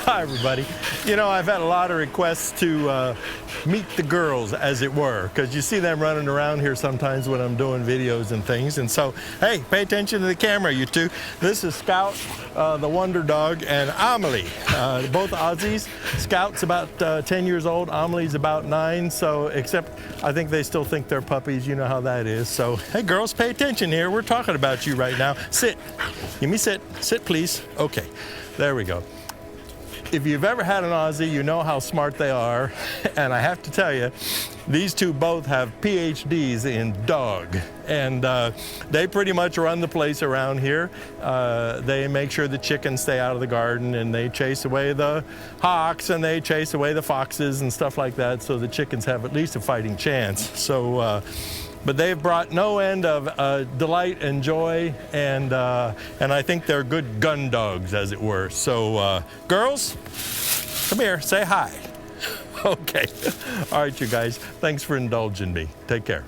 Hi, everybody. You know, I've had a lot of requests to meet the girls, as it were, because you see them running around here sometimes when I'm doing videos and things. And so, hey, pay attention to the camera, you two. This is Scout, the wonder dog, and Amelie, both Aussies. Scout's about 10 years old. Amelie's about 9. So, except I think they still think they're puppies. You know how that is. So, hey, girls, pay attention here. We're talking about you right now. Sit. Give me sit. Sit, please. Okay. There we go. If you've ever had an Aussie, you know how smart they are. And I have to tell you, these two both have PhDs in dog. And they pretty much run the place around here. They make sure the chickens stay out of the garden, and they chase away the hawks, and they chase away the foxes and stuff like that, so the chickens have at least a fighting chance. So, but they've brought no end of delight and joy, and I think they're good gun dogs, as it were. So, girls, come here, say hi. Okay. All right, you guys, thanks for indulging me. Take care.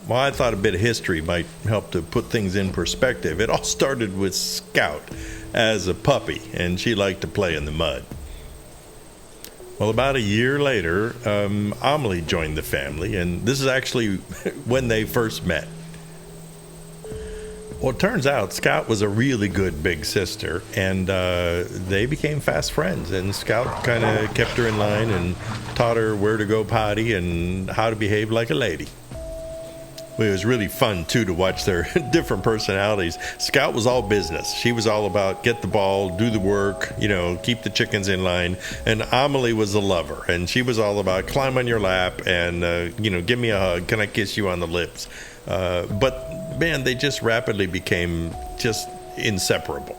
Well, I thought a bit of history might help to put things in perspective. It all started with Scout as a puppy, and she liked to play in the mud. Well, about a year later, Amelie joined the family, and this is actually when they first met. Well, it turns out Scout was a really good big sister, and they became fast friends, and Scout kind of kept her in line and taught her where to go potty and how to behave like a lady. Well, it was really fun, too, to watch their different personalities. Scout was all business. She was all about get the ball, do the work, you know, keep the chickens in line. And Amelie was a lover, and she was all about climb on your lap and, you know, give me a hug. Can I kiss you on the lips? But, man, they just rapidly became just inseparable.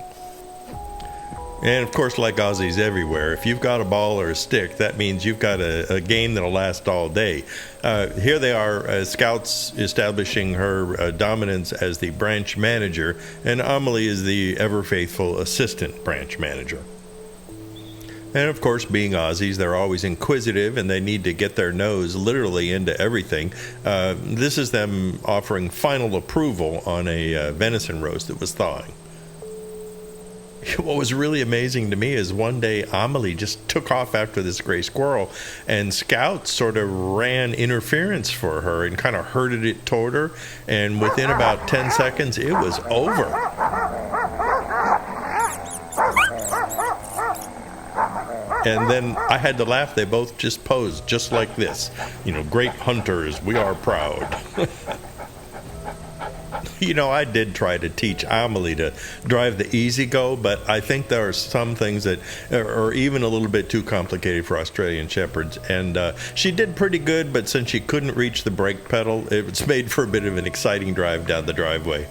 And, of course, like Aussies everywhere, if you've got a ball or a stick, that means you've got a game that'll last all day. Here they are, Scout's establishing her dominance as the branch manager, and Amelie is the ever-faithful assistant branch manager. And, of course, being Aussies, they're always inquisitive, and they need to get their nose literally into everything. This is them offering final approval on a venison roast that was thawing. What was really amazing to me is one day Amelie just took off after this gray squirrel, and Scout sort of ran interference for her and kind of herded it toward her, and within about 10 seconds it was over. And then I had to laugh. They both just posed just like this. You know, great hunters, we are proud. You know, I did try to teach Amelie to drive the easy go, but I think there are some things that are even a little bit too complicated for Australian Shepherds. And she did pretty good, but since she couldn't reach the brake pedal, it's made for a bit of an exciting drive down the driveway.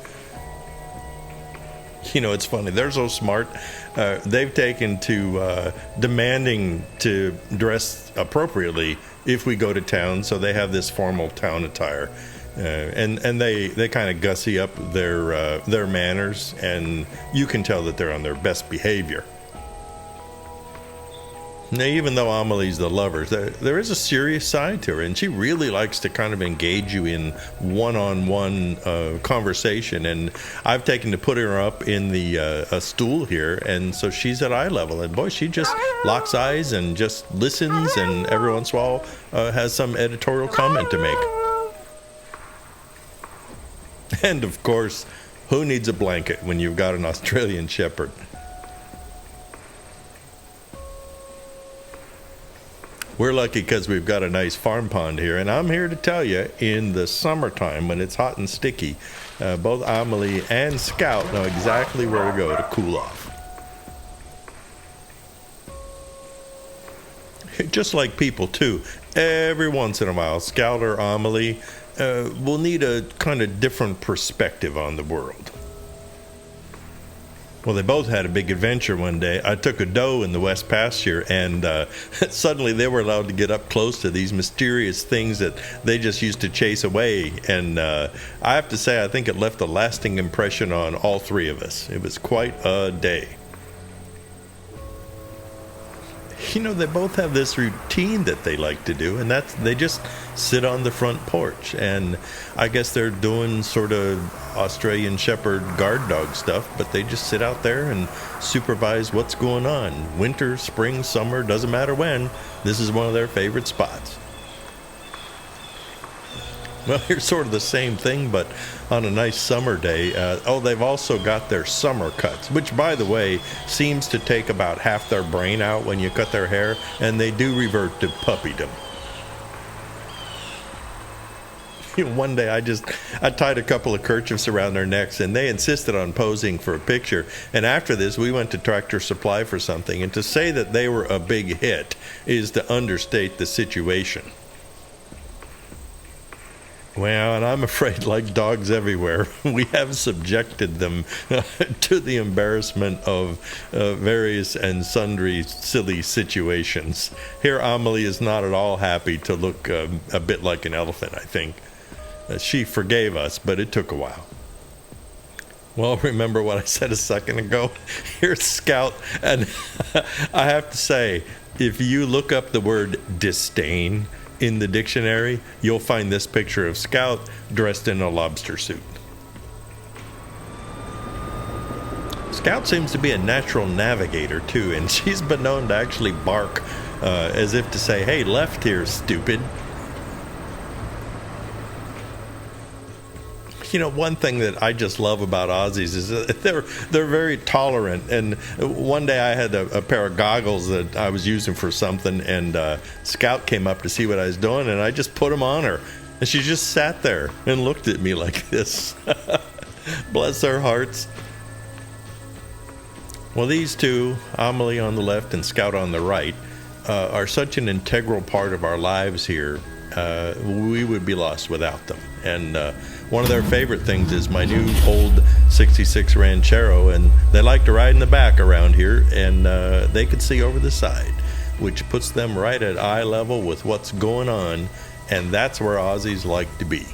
You know, it's funny. They're so smart. They've taken to demanding to dress appropriately if we go to town, so they have this formal town attire. And they kind of gussy up their manners, and you can tell that they're on their best behavior. Now, even though Amelie's the lover, there is a serious side to her, and she really likes to kind of engage you in one-on-one conversation. And I've taken to putting her up in the a stool here, and so she's at eye level. And boy, she just locks eyes and just listens, and every once in a while has some editorial comment to make. And, of course, who needs a blanket when you've got an Australian Shepherd? We're lucky because we've got a nice farm pond here, and I'm here to tell you, in the summertime when it's hot and sticky, both Amelie and Scout know exactly where to go to cool off. Just like people, too, every once in a while, Scout or Amelie will need a kind of different perspective on the world. Well, they both had a big adventure one day. I took a doe in the West Pasture, and suddenly they were allowed to get up close to these mysterious things that they just used to chase away. And I have to say, I think it left a lasting impression on all three of us. It was quite a day. They both have this routine that they like to do, and that's they just sit on the front porch. And I guess they're doing sort of Australian Shepherd guard dog stuff, but they just sit out there and supervise what's going on. Winter, spring, summer, doesn't matter when. This is one of their favorite spots. Well, here's sort of the same thing, but on a nice summer day. They've also got their summer cuts, which, by the way, seems to take about half their brain out when you cut their hair, and they do revert to puppydom. One day I tied a couple of kerchiefs around their necks, and they insisted on posing for a picture. And after this, we went to Tractor Supply for something, and to say that they were a big hit is to understate the situation. Well, and I'm afraid, like dogs everywhere, we have subjected them to the embarrassment of various and sundry silly situations. Here, Amelie is not at all happy to look a bit like an elephant, I think. She forgave us, but it took a while. Well, remember what I said a second ago? Here's Scout, and I have to say, if you look up the word disdain in the dictionary, you'll find this picture of Scout dressed in a lobster suit. Scout seems to be a natural navigator too, and she's been known to actually bark as if to say, "Hey, left here, stupid." One thing that I just love about Aussies is that they're very tolerant. And one day I had a pair of goggles that I was using for something, and Scout came up to see what I was doing, and I just put them on her. And she just sat there and looked at me like this. Bless their hearts. Well, these two, Amelie on the left and Scout on the right, are such an integral part of our lives here. We would be lost without them. And one of their favorite things is my new old 66 Ranchero, and they like to ride in the back around here, and they can see over the side, which puts them right at eye level with what's going on, and that's where Aussies like to be.